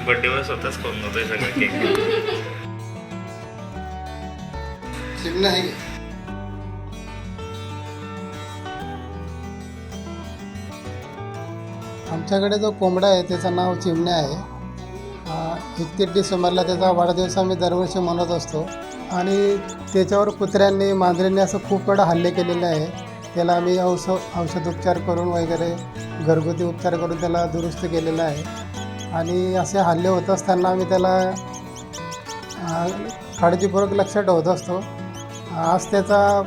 Birthday वर स्वतःच करून होतोय सगळं केक. चिमणा आहे की? आमच्याकडे जो कोंबडा आहे त्याचं नाव चिमण्या आहे. 31 डिसेंबरला त्याचा वाढदिवस आम्ही दरवर्षी मनवत असतो आणि त्याच्यावर कुत्र्यांनी मांजरींनी असं खूप वेळा हल्ले केलेले आहे. त्याला आम्ही औषधोपचार करून वगैरे घरगुती उपचार करून त्याला दुरुस्त केलेला आहे आणि असे हल्ले होत असताना आम्ही त्याला काळजीपूर्वक लक्ष ठेवत असतो. आज त्याचा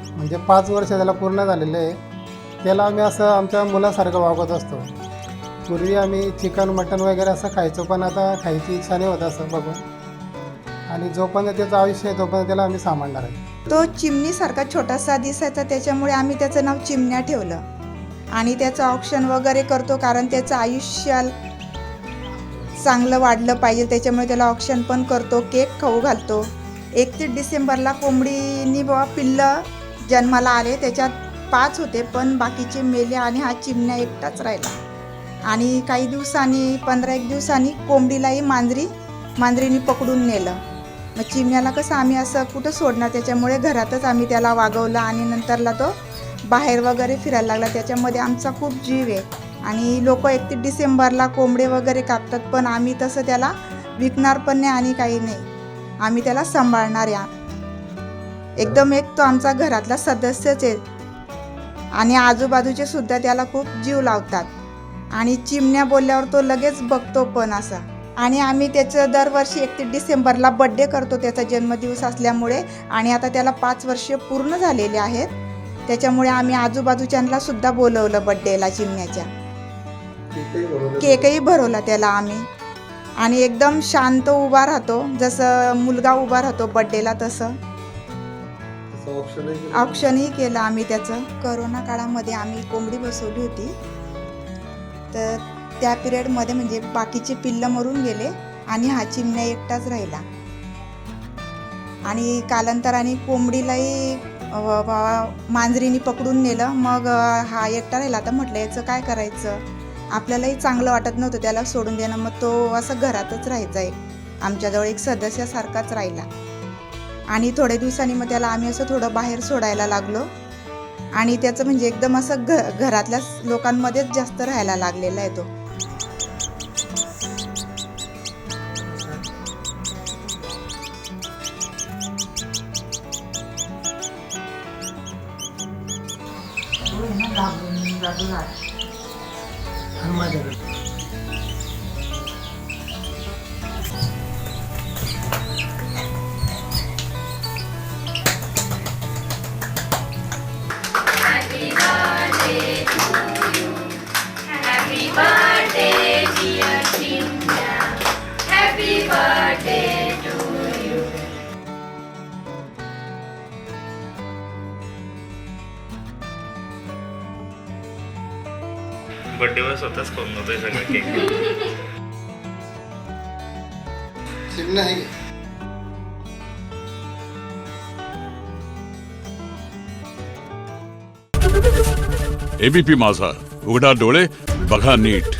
म्हणजे 5 वर्ष त्याला पूर्ण झालेले आहे. त्याला आम्ही असं आमच्या मुलासारखं वागवत असतो. पूर्वी आम्ही चिकन मटन वगैरे असं खायचो, पण आता खायची इच्छा नाही होत असं बघून. आणि जोपर्यंत त्याचं आयुष्य आहे तोपर्यंत त्याला आम्ही सांभाळणार आहे. तो चिमणीसारखा छोटासा दिसायचा, त्याच्यामुळे आम्ही त्याचं नाव चिमण्या ठेवलं आणि त्याचं ऑप्शन वगैरे करतो कारण त्याचं आयुष्य चांगलं वाढलं पाहिजे, त्याच्यामुळे त्याला ऑप्शन पण करतो, केक खाऊ घालतो. 31 डिसेंबरला कोंबडीनी पिल्लं जन्माला आले, त्याच्यात 5 होते पण बाकीचे मेले आणि हा चिमण्या एकटाच राहिला. आणि काही दिवसांनी 15-1 दिवसांनी कोंबडीलाही मांजरीने पकडून नेलं. मग चिमण्याला कसं आम्ही असं कुठं सोडणार, त्याच्यामुळे घरातच आम्ही त्याला वागवलं आणि नंतरला तो बाहेर वगैरे फिरायला लागला. त्याच्यामध्ये आमचा खूप जीव आहे आणि लोक 31 डिसेंबरला कोंबडे वगैरे कापतात, पण आम्ही तसं त्याला विकणार पण नाही आणि काही नाही, आम्ही त्याला सांभाळणार या. एकदम एक तो आमचा घरातला सदस्यच आहे आणि आजूबाजूचे सुद्धा त्याला खूप जीव लावतात आणि चिमण्या बोलल्यावर तो लगेच बघतो पण असा. आणि आम्ही त्याचं दरवर्षी 31 डिसेंबरला बड्डे करतो, त्याचा जन्मदिवस असल्यामुळे. आणि आता त्याला 5 वर्ष पूर्ण झालेले आहेत, त्याच्यामुळे आम्ही आजूबाजूच्यांना सुद्धा बोलवलं बड्डेला चिमण्याच्या. केकही भरवला त्याला आम्ही आणि एकदम शांत उभा राहतो, जसं मुलगा उभा राहतो बड्डेला तसं. ऑप्शनही केलं आम्ही त्याचं. करोना काळामध्ये आम्ही कोंबडी बसवली होती, तर त्या पिरियडमध्ये म्हणजे बाकीचे पिल्लं मरून गेले आणि हा चिमण्या एकटाच राहिला. आणि कालांतराने कोंबडीलाही मांजरीने पकडून नेलं. मग हा एकटा राहिला. तर म्हटलं याचं काय करायचं, आपल्यालाही चांगलं वाटत नव्हतं त्याला सोडून देणं. मग तो असं घरातच राहायचा, एक आमच्याजवळ एक सदस्यासारखाच राहिला. आणि थोड्या दिवसांनी मग त्याला आम्ही असं थोडं बाहेर सोडायला लागलो आणि त्याचं म्हणजे एकदम असं घरातल्या लोकांमध्येच जास्त राहायला लागलेला आहे तो. बर्थडे वर स्वतःच करून होतोय सगळं केक. चिमणा आहे की? एबीपी माझा, उघडा डोळे बघा नीट.